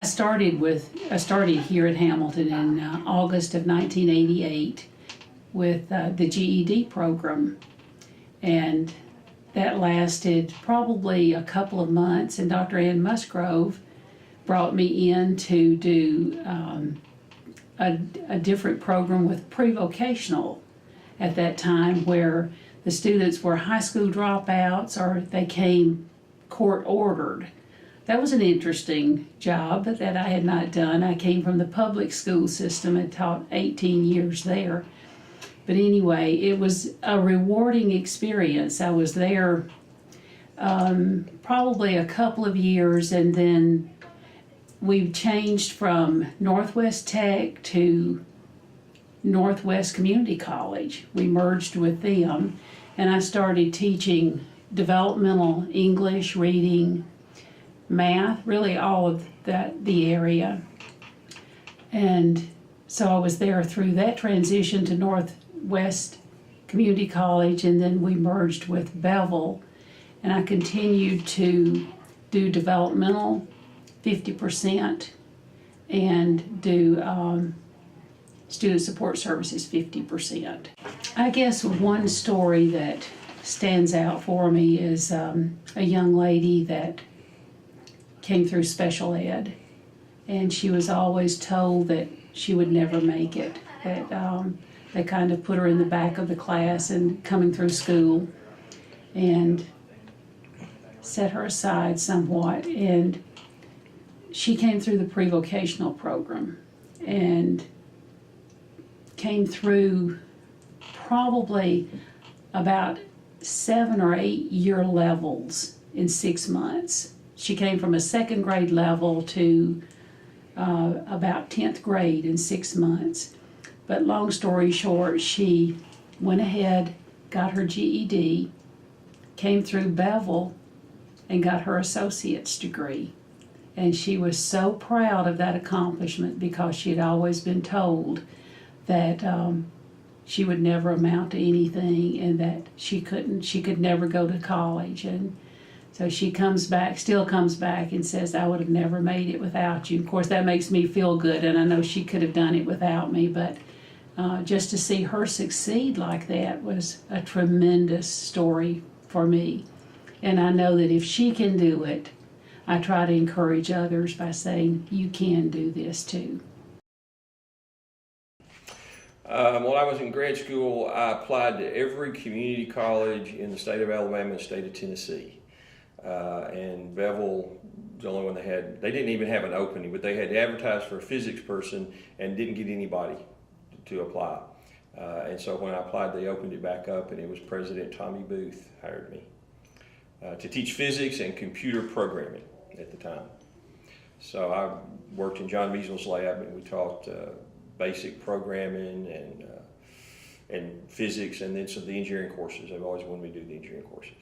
I started here at Hamilton in August of 1988 with the GED program, and that lasted probably a couple of months, and Dr. Ann Musgrove brought me in to do a different program with pre-vocational at that time, where the students were high school dropouts or they came court ordered. That was an interesting job that I had not done. I came from the public school system and taught 18 years there. But anyway, it was a rewarding experience. I was there probably a couple of years, and then we changed from Northwest Tech to Northwest Community College. We merged with them, and I started teaching developmental English, reading, math, really all of the area. And so I was there through that transition to Northwest Community College, and then we merged with Bevill, and I continued to do developmental 50% and do student support services 50%. I guess one story that stands out for me is a young lady that came through special ed, and she was always told that she would never make it, that they kind of put her in the back of the class and coming through school and set her aside somewhat. And she came through the pre-vocational program and came through probably about 7 or 8 year levels in 6 months. She came from a second grade level to about 10th grade in 6 months. But long story short, she went ahead, got her GED, came through Bevill, and got her associate's degree. And she was so proud of that accomplishment, because she had always been told that she would never amount to anything, and that she could never go to college. And so she still comes back and says, I would have never made it without you. Of course, that makes me feel good, and I know she could have done it without me, but just to see her succeed like that was a tremendous story for me. And I know that if she can do it, I try to encourage others by saying, you can do this too. While I was in grad school, I applied to every community college in the state of Alabama and the state of Tennessee. And Bevill was the only one they had. They didn't even have an opening, but they had to advertise for a physics person and didn't get anybody to apply. And so when I applied, they opened it back up, and it was President Tommy Booth hired me to teach physics and computer programming at the time. So I worked in John Measley's lab, and we taught basic programming and physics, and then some of the engineering courses. They've always wanted me to do the engineering courses.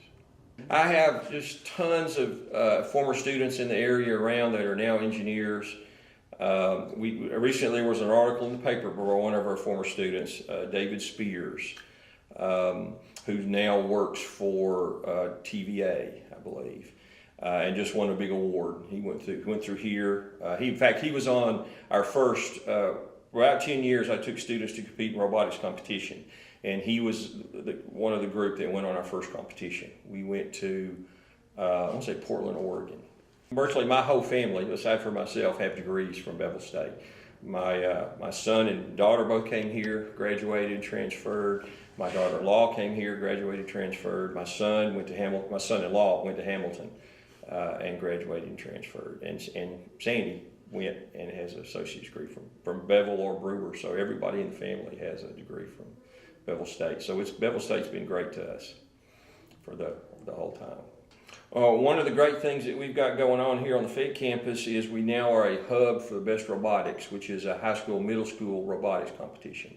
I have just tons of former students in the area around that are now engineers. Recently there was an article in the paper where one of our former students, David Spears, who now works for TVA, I believe, and just won a big award. He went through here. In fact, he was on our first. For about 10 years, I took students to compete in robotics competition, and he was one of the group that went on our first competition. We went to, I want to say Portland, Oregon. Virtually my whole family, aside from myself, have degrees from Bevill State. My son and daughter both came here, graduated, transferred. My daughter-in-law came here, graduated, transferred. My son went to Hamilton. My son-in-law went to Hamilton and graduated and transferred. And Sandy went and has an associate's degree from Bevill or Brewer. So everybody in the family has a degree from Bevill State. So Bevill State's been great to us for the whole time. One of the great things that we've got going on here on the Fed campus is we now are a hub for the Best Robotics, which is a high school, middle school robotics competition.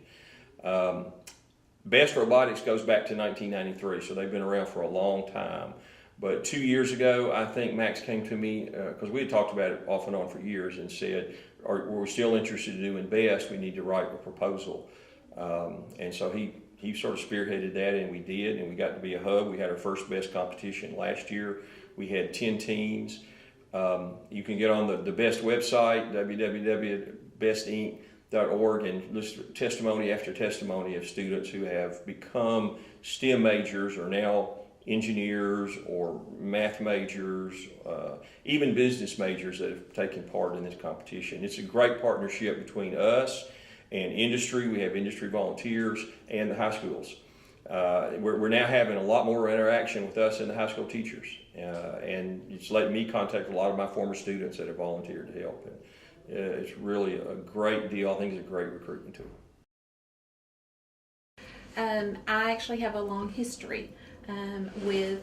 Best Robotics goes back to 1993, so they've been around for a long time. But 2 years ago, I think Max came to me, because we had talked about it off and on for years, and said, were we still interested in doing Best? We need to write a proposal. And so he sort of spearheaded that, and we did, and we got to be a hub. We had our first Best competition last year. We had 10 teams. You can get on the BEST website, www.bestinc.org, and listen to testimony after testimony of students who have become STEM majors, or now engineers or math majors, even business majors that have taken part in this competition. It's a great partnership between us and industry. We have industry volunteers and the high schools. We're now having a lot more interaction with us and the high school teachers, and it's letting me contact a lot of my former students that have volunteered to help. And it's really a great deal. I think it's a great recruitment tool. I actually have a long history with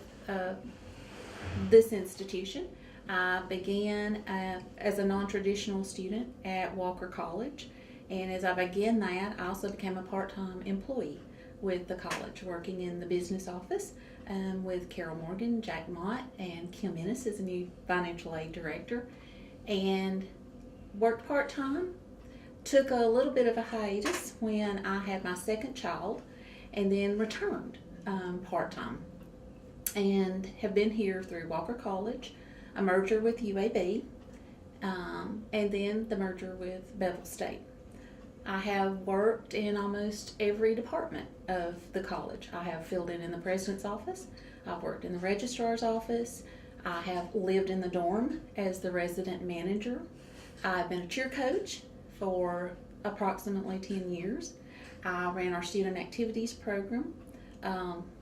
this institution. I began as a non-traditional student at Walker College, and as I began that, I also became a part-time employee with the college, working in the business office with Carol Morgan, Jack Mott, and Kim Ennis as a new financial aid director, and worked part-time. Took a little bit of a hiatus when I had my second child, and then returned part-time, and have been here through Walker College, a merger with UAB, and then the merger with Bevill State. I have worked in almost every department of the college. I have filled in the president's office, I've worked in the registrar's office, I have lived in the dorm as the resident manager, I've been a cheer coach for approximately 10 years. I ran our student activities program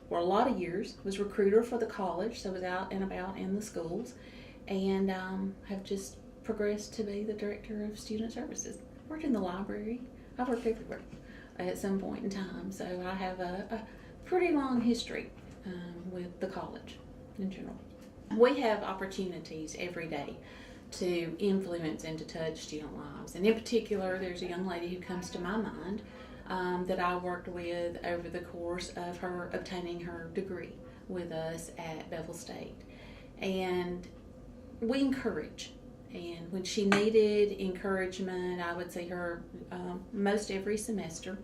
for a lot of years, was recruiter for the college, so was out and about in the schools, and have just progressed to be the director of student services. Worked in the library. I've worked everywhere at some point in time, so I have a pretty long history with the college in general. We have opportunities every day to influence and to touch student lives, and in particular there's a young lady who comes to my mind that I worked with over the course of her obtaining her degree with us at Bevill State, and we encourage. And when she needed encouragement, I would see her most every semester,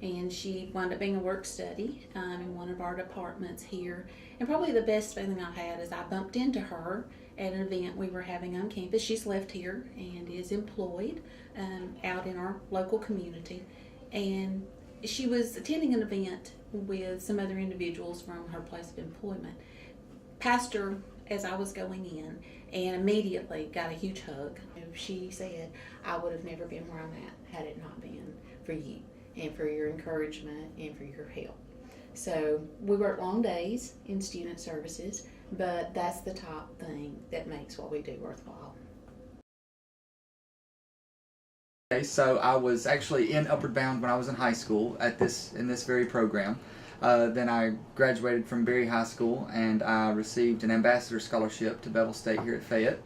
and she wound up being a work study in one of our departments here. And probably the best feeling I had is I bumped into her at an event we were having on campus. She's left here and is employed out in our local community, and she was attending an event with some other individuals from her place of employment. Passed her as I was going in, and immediately got a huge hug. She said, "I would have never been where I'm at had it not been for you and for your encouragement and for your help." So we work long days in student services, but that's the top thing that makes what we do worthwhile. Okay, so I was actually in Upward Bound when I was in high school in this very program. Then I graduated from Berry High School, and I received an ambassador scholarship to Bevill State here at Fayette.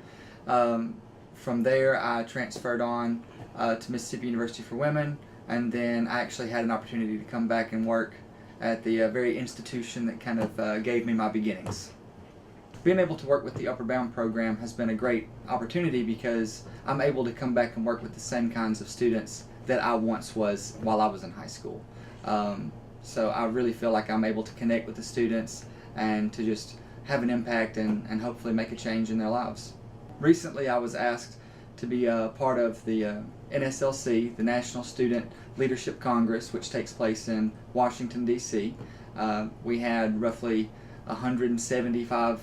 From there, I transferred on to Mississippi University for Women, and then I actually had an opportunity to come back and work at the very institution that kind of gave me my beginnings. Being able to work with the Upward Bound program has been a great opportunity because I'm able to come back and work with the same kinds of students that I once was while I was in high school. So I really feel like I'm able to connect with the students and to just have an impact and hopefully make a change in their lives. Recently I was asked to be a part of the NSLC, the National Student Leadership Congress, which takes place in Washington, D.C. We had roughly 175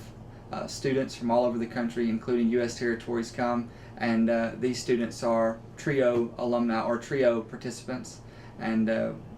students from all over the country, including U.S. territories, come, and these students are TRIO alumni or TRIO participants, and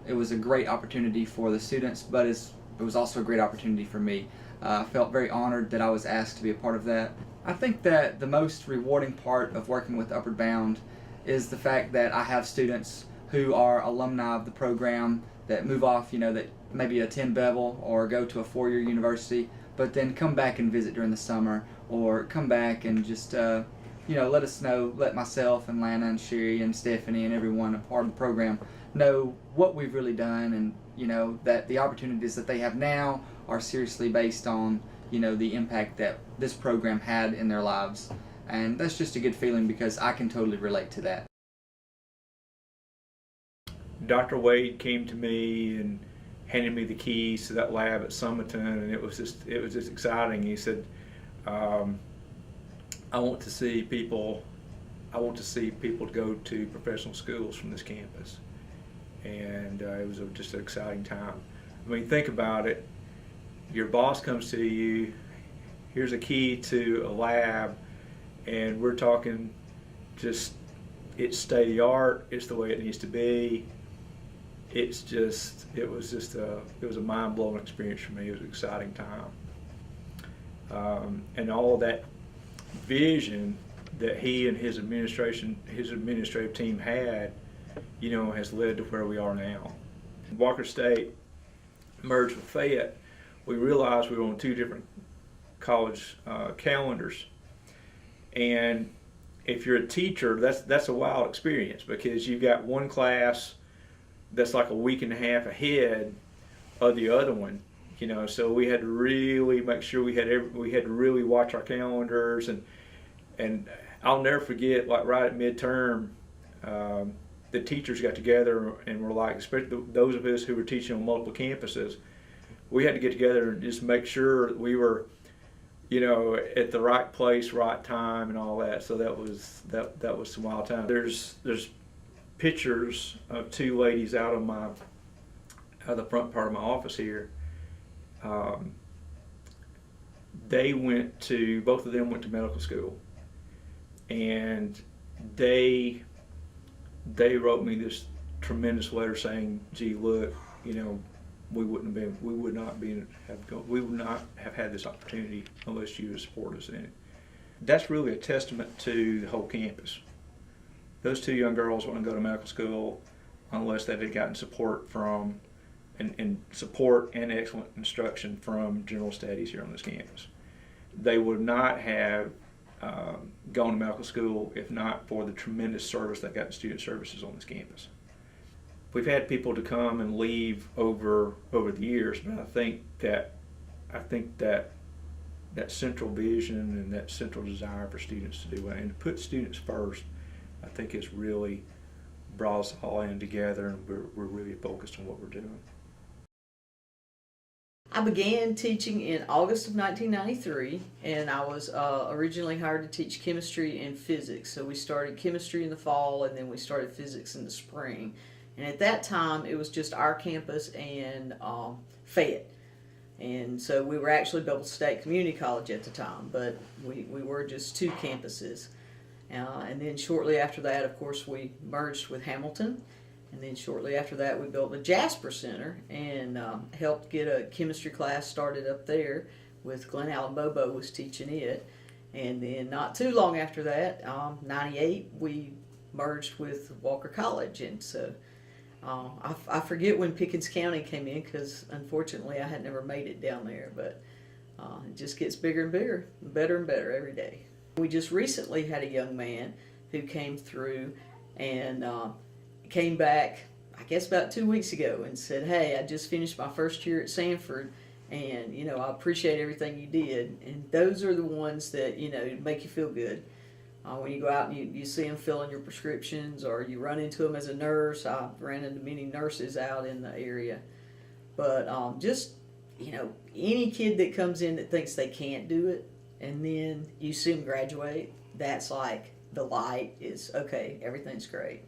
it was a great opportunity for the students, but it was also a great opportunity for me. I felt very honored that I was asked to be a part of that. I think that the most rewarding part of working with Upward Bound is the fact that I have students who are alumni of the program that move off, that maybe attend Bevill or go to a four-year university, but then come back and visit during the summer, or come back and just let us know, let myself and Lana and Sherry and Stephanie and everyone a part of the program know what we've really done, and that the opportunities that they have now are seriously based on the impact that this program had in their lives. And that's just a good feeling because I can totally relate to that. Dr. Wade came to me and handed me the keys to that lab at Sumiton, and it was just exciting. He said, I want to see people go to professional schools from this campus. And it was just an exciting time. I mean, think about it. Your boss comes to you, here's a key to a lab, and we're talking just, it's state of the art, it's the way it needs to be. It was a mind-blowing experience for me. It was an exciting time. And all of that vision that he and his administrative team had, has led to where we are now. Walker State merged with Fayette. We realized we were on two different college calendars, and if you're a teacher, that's a wild experience, because you've got one class that's like a week and a half ahead of the other one. So we had to really make sure we had to really watch our calendars, and I'll never forget, like right at midterm, the teachers got together and were like, especially those of us who were teaching on multiple campuses, we had to get together and just make sure that we were, at the right place, right time, and all that. So that was some wild time. There's pictures of two ladies out of the front part of my office here. Both of them went to medical school, and they wrote me this tremendous letter saying, "Gee, look, we would not have had this opportunity unless you would support us in it." That's really a testament to the whole campus. Those two young girls wouldn't go to medical school unless they had gotten support from and support and excellent instruction from general studies here on this campus. They would not have gone to medical school if not for the tremendous service they got in student services on this campus. We've had people to come and leave over the years, but I think that central vision and that central desire for students to do it and to put students first, I think it's really brought us all in together, and we're really focused on what we're doing. I began teaching in August of 1993, and I was originally hired to teach chemistry and physics. So we started chemistry in the fall, and then we started physics in the spring. And at that time, it was just our campus and Fayette. And so we were actually Bevill State Community College at the time, but we were just two campuses. And then shortly after that, of course, we merged with Hamilton. And then shortly after that, we built the Jasper Center and helped get a chemistry class started up there with Glenn Allen Bobo was teaching it. And then not too long after that, 98, we merged with Walker College. And so I forget when Pickens County came in, because unfortunately I had never made it down there. But it just gets bigger and bigger, better and better every day. We just recently had a young man who came through and came back, I guess about 2 weeks ago, and said, "Hey, I just finished my first year at Sanford, and I appreciate everything you did." And those are the ones that make you feel good. When you go out and you see them filling your prescriptions, or you run into them as a nurse. I've ran into many nurses out in the area, but just any kid that comes in that thinks they can't do it, and then you see them graduate, that's like the light is okay. Everything's great.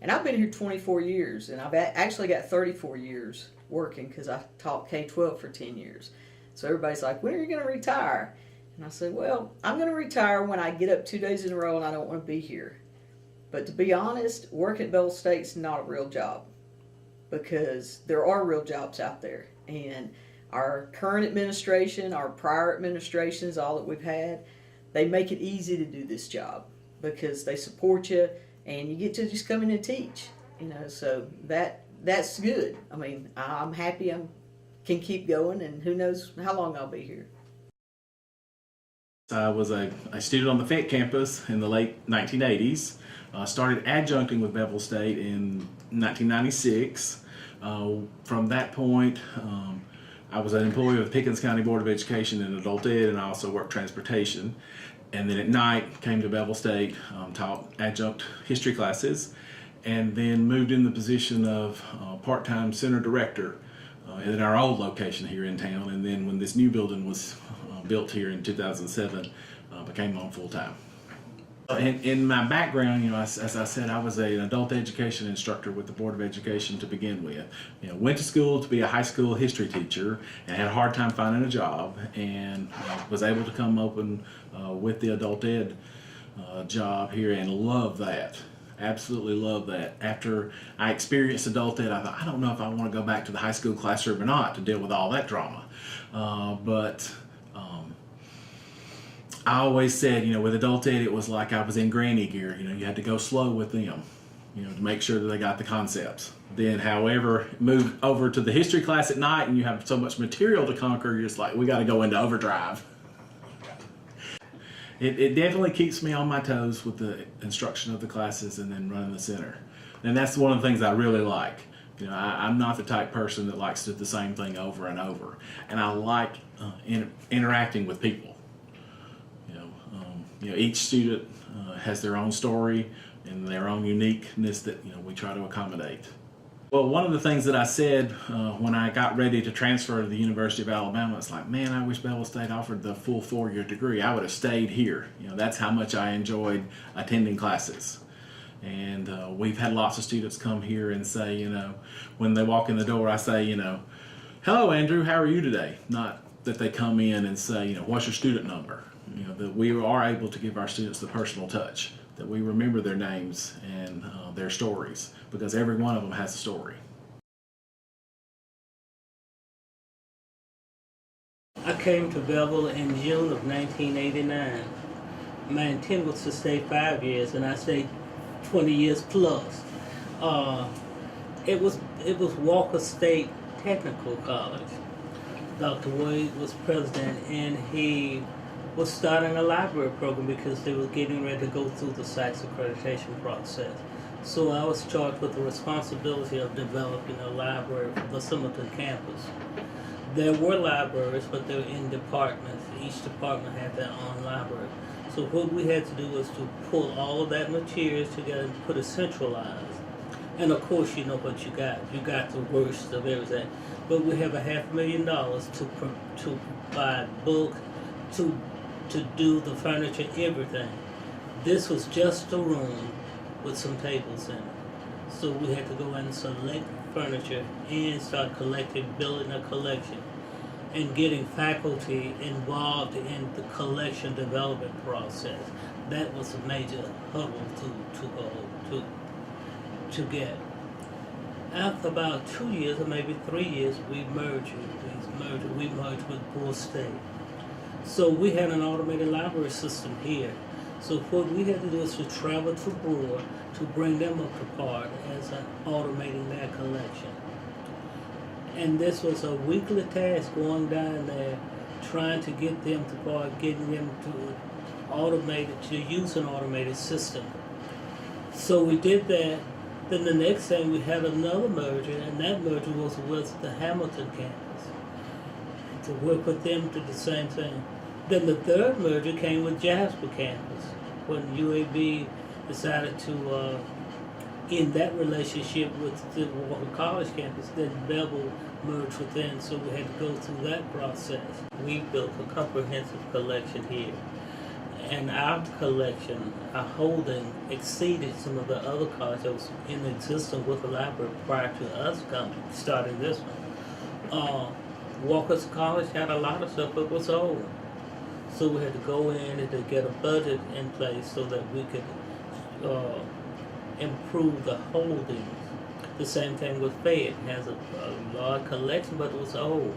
And I've been here 24 years, and I've actually got 34 years working, because I taught K-12 for 10 years. So everybody's like, "When are you going to retire?" And I said, "Well, I'm going to retire when I get up 2 days in a row and I don't want to be here." But to be honest, work at Bevill State's not a real job, because there are real jobs out there. And our current administration, our prior administrations, all that we've had, they make it easy to do this job because they support you. And you get to just come in and teach, so that's good. I mean, I'm happy I can keep going, and who knows how long I'll be here. I was a student on the Fayette campus in the late 1980s. Started adjuncting with Bevill State in 1996. From that point, I was an employee of the Pickens County Board of Education in Adult Ed, and I also worked transportation. And then at night came to Bevill State, taught adjunct history classes, and then moved in the position of part-time center director in our old location here in town. And then when this new building was built here in 2007, became on full time. In my background, as I said, I was an adult education instructor with the Board of Education to begin with. Went to school to be a high school history teacher and had a hard time finding a job, and was able to come open with the adult ed job here and love that. Absolutely love that. After I experienced adult ed, I thought, I don't know if I want to go back to the high school classroom or not to deal with all that drama. But I always said, with adult ed, it was like I was in granny gear. You had to go slow with them, to make sure that they got the concepts. Then, however, move over to the history class at night and you have so much material to conquer, you're just like, we got to go into overdrive. It definitely keeps me on my toes with the instruction of the classes and then running the center. And that's one of the things I really like. I'm not the type person that likes to do the same thing over and over. And I like interacting with people. Each student has their own story and their own uniqueness that we try to accommodate. Well, one of the things that I said when I got ready to transfer to the University of Alabama, it's like, man, I wish Bevill State offered the full 4-year degree. I would have stayed here. That's how much I enjoyed attending classes. And we've had lots of students come here and say, when they walk in the door, I say, hello, Andrew, how are you today? Not that they come in and say, what's your student number? That we are able to give our students the personal touch, that we remember their names and their stories, because every one of them has a story. I came to Bevill in June of 1989. My intent was to stay 5 years, and I stayed 20 years plus. It was Walker State Technical College. Dr. Wade was president, and he was starting a library program because they were getting ready to go through the SACS accreditation process. So I was charged with the responsibility of developing a library for the Sumiton campus. There were libraries, but they were in departments. Each department had their own library. So what we had to do was to pull all of that materials together and put it centralized. And of course, you know what you got. You got the worst of everything. But we have $500,000 to buy books, to do the furniture, everything. This was just a room with some tables in it. So we had to go and select furniture and start building a collection, and getting faculty involved in the collection development process. That was a major hurdle to get. After about 2 years or maybe 3 years, we merged with Bull State. So we had an automated library system here. So what we had to do is to travel to Brewer to bring them up to par as automating their collection. And this was a weekly task, going down there, trying to get them to par, getting them to use an automated system. So we did that. Then the next thing, we had another merger, and that merger was with the Hamilton campus, to work with them to do the same thing. Then the third merger came with Jasper campus, when UAB decided to end that relationship with the Walker College campus. Then Bevill merged with them, so we had to go through that process. We built a comprehensive collection here, and our collection, our holding, exceeded some of the other colleges that was in existence with the library prior to us starting this one. Walker's College had a lot of stuff, but was old. So we had to go in and to get a budget in place so that we could improve the holdings. The same thing with Fayette. It has a large collection, but it was old.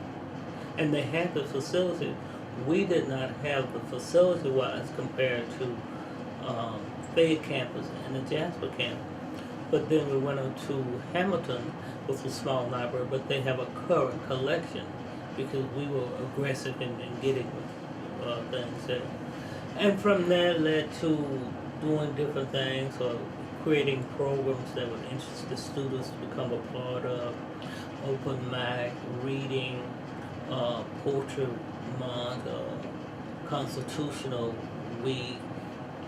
And they had the facility. We did not have the facility-wise compared to Fayette campus and the Jasper campus. But then we went on to Hamilton with a small library, but they have a current collection because we were aggressive in getting things there. And from there led to doing different things, or creating programs that would interest the students to become a part of, open mic, reading, poetry month, constitutional week,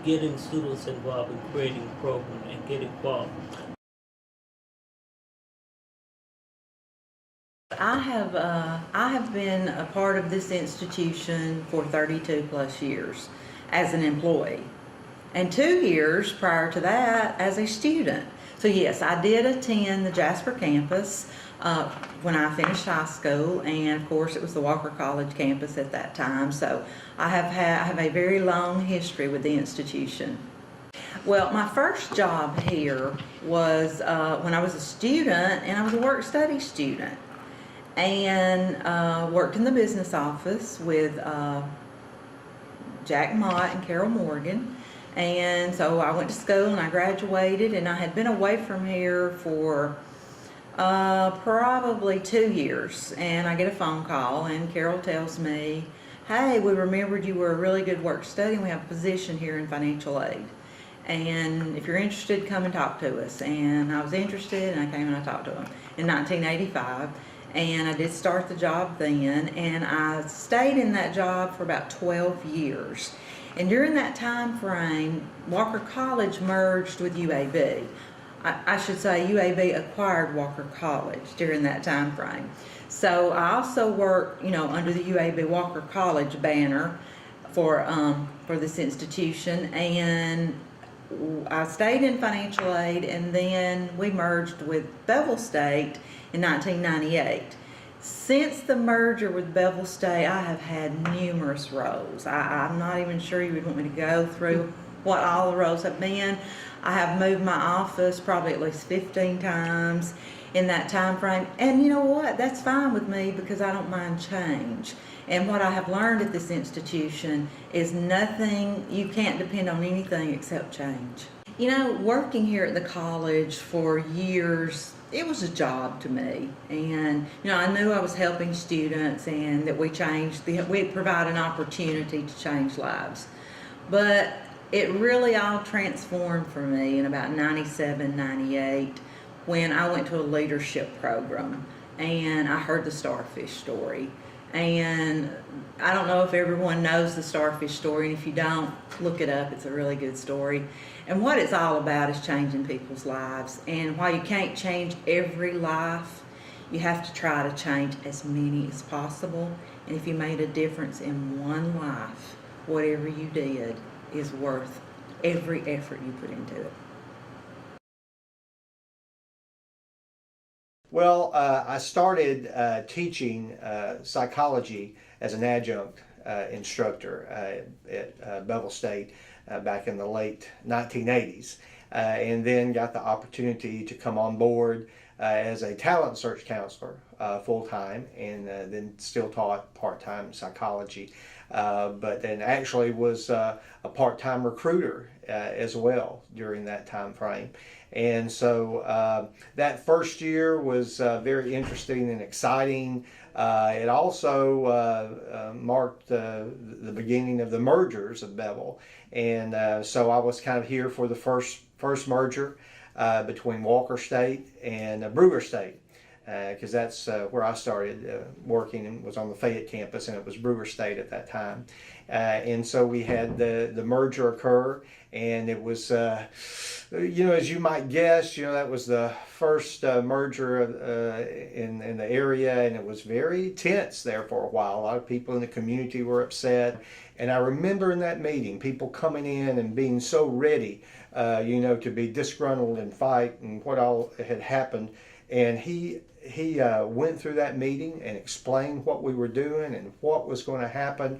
getting students involved in creating programs and getting involved. I have been a part of this institution for 32 plus years, as an employee, and 2 years prior to that as a student. So yes, I did attend the Jasper campus when I finished high school, and of course it was the Walker College campus at that time. So I have a very long history with the institution. Well, my first job here was when I was a student, and I was a work-study student, and worked in the business office with Jack Mott and Carol Morgan. And so I went to school and I graduated, and I had been away from here for probably 2 years, and I get a phone call and Carol tells me, hey, we remembered you were a really good work study and we have a position here in financial aid, and if you're interested, come and talk to us. And I was interested, and I came and I talked to them in 1985, and I did start the job then, and I stayed in that job for about 12 years. And during that time frame, Walker College merged with UAB. I should say UAB acquired Walker College during that time frame. So I also worked, under the UAB Walker College banner for this institution, and I stayed in financial aid, and then we merged with Bevill State in 1998. Since the merger with Bevill State, I have had numerous roles. I'm not even sure you would want me to go through what all the roles have been. I have moved my office probably at least 15 times in that time frame. And you know what? That's fine with me because I don't mind change. And what I have learned at this institution is you can't depend on anything except change. Working here at the college for years, it was a job to me, and I knew I was helping students and that we provide an opportunity to change lives. But it really all transformed for me in about 97, 98 when I went to a leadership program and I heard the starfish story. And I don't know if everyone knows the starfish story, and if you don't, look it up. It's a really good story. And what it's all about is changing people's lives. And while you can't change every life, you have to try to change as many as possible. And if you made a difference in one life, whatever you did is worth every effort you put into it. Well, I started teaching psychology as an adjunct instructor at Bevill State back in the late 1980s, and then got the opportunity to come on board as a talent search counselor full-time, and then still taught part-time psychology, but then actually was a part-time recruiter as well during that time frame. And so that first year was very interesting and exciting. It also marked the beginning of the mergers of Bevill, and so I was kind of here for the first merger between Walker State and Brewer State, because that's where I started working, and was on the Fayette campus, and it was Brewer State at that time. And so we had the merger occur, and it was, as you might guess, that was the first merger in the area, and it was very tense there for a while. A lot of people in the community were upset, and I remember in that meeting people coming in and being so ready, to be disgruntled and fight and what all had happened. And he went through that meeting and explained what we were doing and what was going to happen.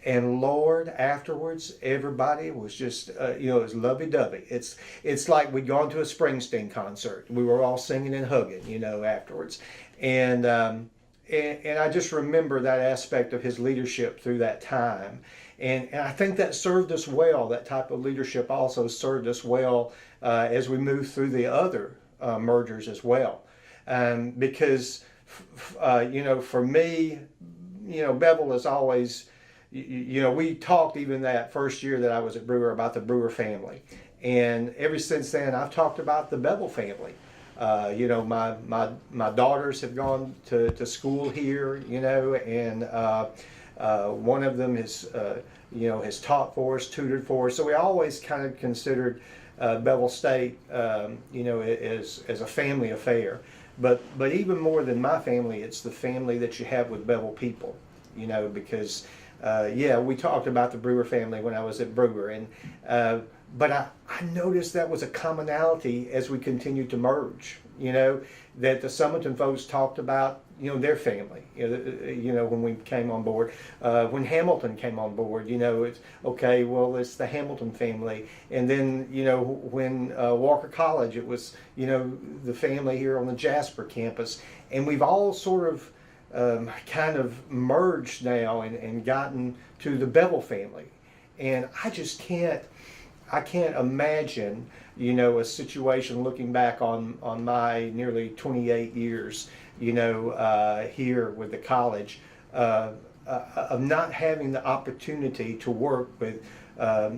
And Lord, afterwards, everybody was just, it was lovey-dovey. It's like we'd gone to a Springsteen concert. We were all singing and hugging, afterwards. And I just remember that aspect of his leadership through that time. And I think that served us well. That type of leadership also served us well as we moved through the other mergers as well. Because, for me, Bevill is always... we talked even that first year that I was at Brewer about the Brewer family, and ever since then I've talked about the Bevill family. My daughters have gone to school here, and one of them has taught for us, tutored for us. So we always kind of considered Bevill State, as a family affair. But even more than my family, it's the family that you have with Bevill people, because yeah, we talked about the Brewer family when I was at Brewer, and but I noticed that was a commonality as we continued to merge. You know, that the Sumiton folks talked about, you know, their family. You know, when we came on board, when Hamilton came on board, you know, it's okay. Well, it's the Hamilton family, and then you know when Walker College, it was, you know, the family here on the Jasper campus, and we've all sort of kind of merged now and gotten to the Bevill family, and I can't imagine, you know, a situation looking back on my nearly 28 years, you know, here with the college, of not having the opportunity to work with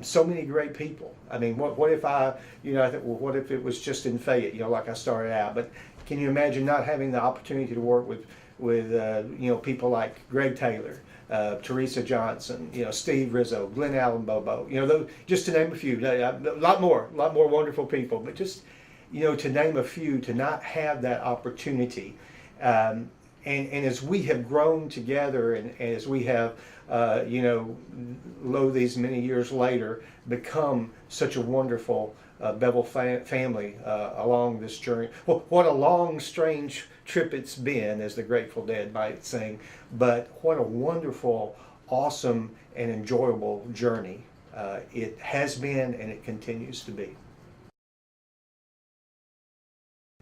so many great people. I mean, what if I thought, well, what if it was just in Fayette, you know, like I started out? But can you imagine not having the opportunity to work with you know, people like Greg Taylor, Teresa Johnson, you know, Steve Rizzo, Glenn Allen Bobo, you know, those, just to name a few. A lot more wonderful people, but just, you know, to name a few, to not have that opportunity. And as we have grown together, and as we have, you know, lo these many years later, become such a wonderful Bevill family along this journey. Well, what a long, strange trip it's been, as the Grateful Dead might sing, but what a wonderful, awesome, and enjoyable journey it has been, and it continues to be.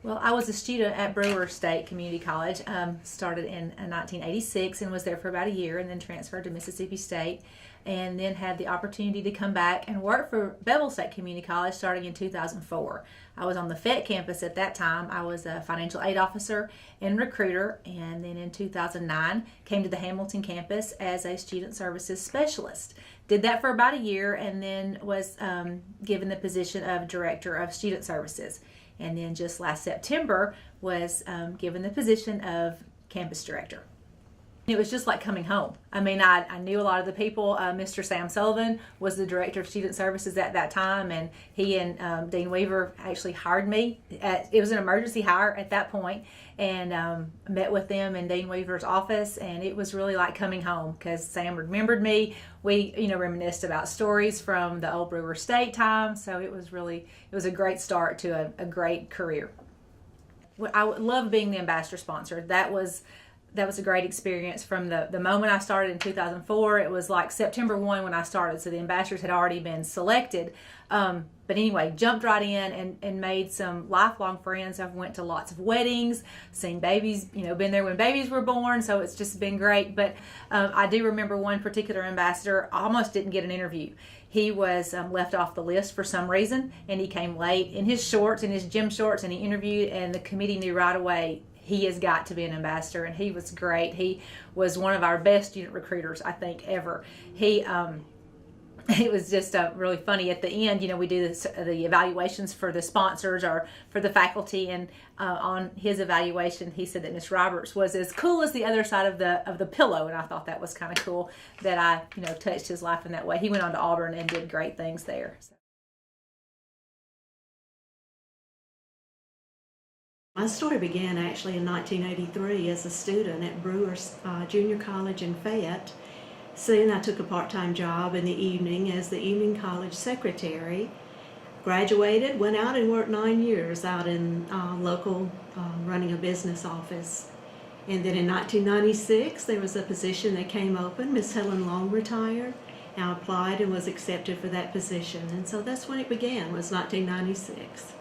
Well, I was a student at Brewer State Community College, started in 1986 and was there for about a year, and then transferred to Mississippi State, and then had the opportunity to come back and work for Bevill State Community College starting in 2004. I was on the Fayette campus at that time. I was a financial aid officer and recruiter, and then in 2009 came to the Hamilton campus as a student services specialist. Did that for about a year, and then was given the position of director of student services. And then just last September was given the position of campus director. It was just like coming home. I mean, I knew a lot of the people. Mr. Sam Sullivan was the director of student services at that time, and he and Dean Weaver actually hired me. It was an emergency hire at that point, and met with them in Dean Weaver's office, and it was really like coming home because Sam remembered me. We, you know, reminisced about stories from the old Brewer State time, so it was a great start to a great career. I love being the ambassador sponsor. That was a great experience from the moment I started in 2004. It was like September 1 when I started, so the ambassadors had already been selected. But anyway, jumped right in and made some lifelong friends. I've went to lots of weddings, seen babies, you know, been there when babies were born, so it's just been great. But I do remember one particular ambassador almost didn't get an interview. He was left off the list for some reason, and he came late in his shorts, in his gym shorts, and he interviewed, and the committee knew right away he has got to be an ambassador, and he was great. He was one of our best student recruiters, I think, ever. It was just really funny. At the end, you know, we do the evaluations for the sponsors or for the faculty, and on his evaluation, he said that Miss Roberts was as cool as the other side of the pillow, and I thought that was kind of cool that I, you know, touched his life in that way. He went on to Auburn and did great things there. So. My story began actually in 1983 as a student at Brewer's Junior College in Fayette. Soon I took a part-time job in the evening as the evening college secretary. Graduated, went out and worked 9 years out in local running a business office. And then in 1996 there was a position that came open. Miss Helen Long retired. I applied and was accepted for that position. And so that's when it began, was 1996.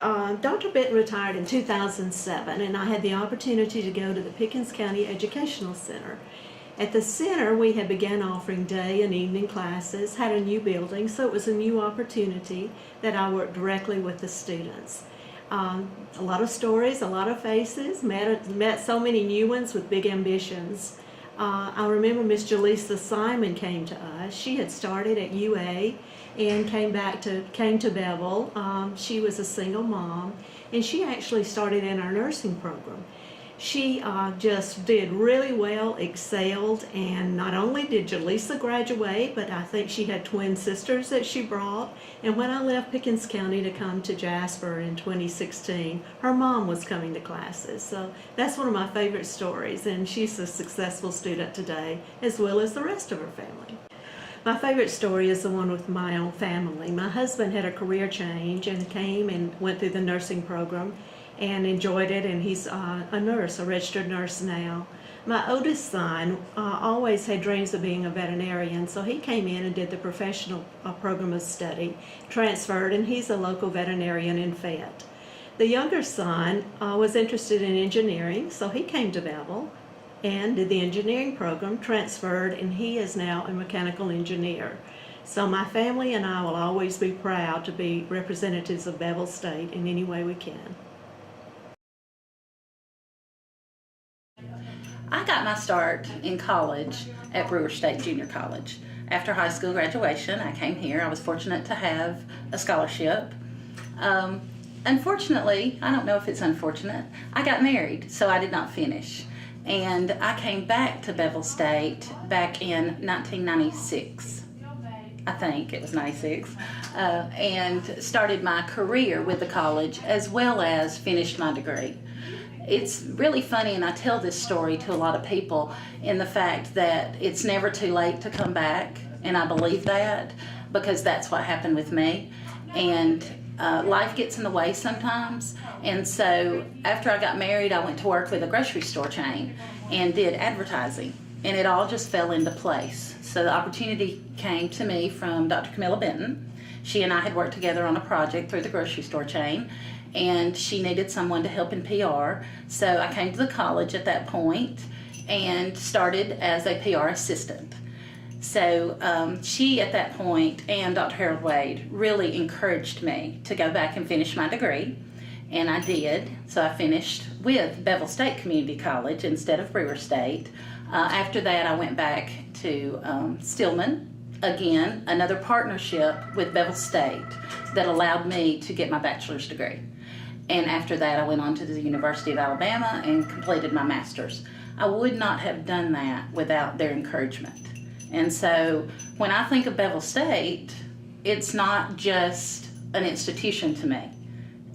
Dr. Benton retired in 2007, and I had the opportunity to go to the Pickens County Educational Center. At the center, we had began offering day and evening classes, had a new building, so it was a new opportunity that I worked directly with the students. A lot of stories, a lot of faces, met so many new ones with big ambitions. I remember Miss Jaleesa Simon came to us. She had started at UA and came to Bevill. She was a single mom, and she actually started in our nursing program. She just did really well, excelled, and not only did Jaleesa graduate, but I think she had twin sisters that she brought. And when I left Pickens County to come to Jasper in 2016, her mom was coming to classes. So that's one of my favorite stories, and she's a successful student today, as well as the rest of her family. My favorite story is the one with my own family. My husband had a career change and came and went through the nursing program and enjoyed it, and he's a nurse, a registered nurse now. My oldest son always had dreams of being a veterinarian, so he came in and did the professional program of study, transferred, and he's a local veterinarian in Fayette. The younger son was interested in engineering, so he came to Bevill and did the engineering program, transferred, and he is now a mechanical engineer. So my family and I will always be proud to be representatives of Bevill State in any way we can. I got my start in college at Brewer State Junior College. After high school graduation, I came here. I was fortunate to have a scholarship. Unfortunately, I don't know if it's unfortunate, I got married, so I did not finish. And I came back to Bevill State back in 1996. I think it was 96, and started my career with the college as well as finished my degree. It's really funny, and I tell this story to a lot of people, in the fact that it's never too late to come back, and I believe that because that's what happened with me. And life gets in the way sometimes, and so after I got married, I went to work with a grocery store chain and did advertising, and it all just fell into place. So the opportunity came to me from Dr. Camilla Benton. She and I had worked together on a project through the grocery store chain, and she needed someone to help in PR. So I came to the college at that point and started as a PR assistant. So she at that point and Dr. Harold Wade really encouraged me to go back and finish my degree, and I did. So I finished with Bevill State Community College instead of Brewer State. After that, I went back to Stillman. Again, another partnership with Bevill State that allowed me to get my bachelor's degree. And after that, I went on to the University of Alabama and completed my master's. I would not have done that without their encouragement. And so when I think of Bevill State, it's not just an institution to me.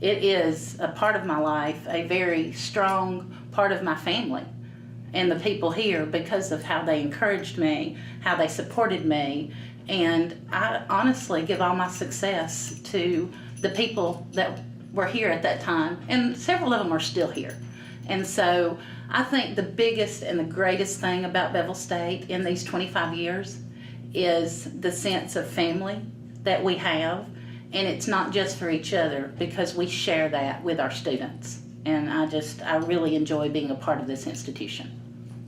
It is a part of my life, a very strong part of my family and the people here, because of how they encouraged me, how they supported me. And I honestly give all my success to the people that were here at that time, and several of them are still here. And so I think the biggest and the greatest thing about Bevill State in these 25 years is the sense of family that we have, and it's not just for each other, because we share that with our students. And I really enjoy being a part of this institution.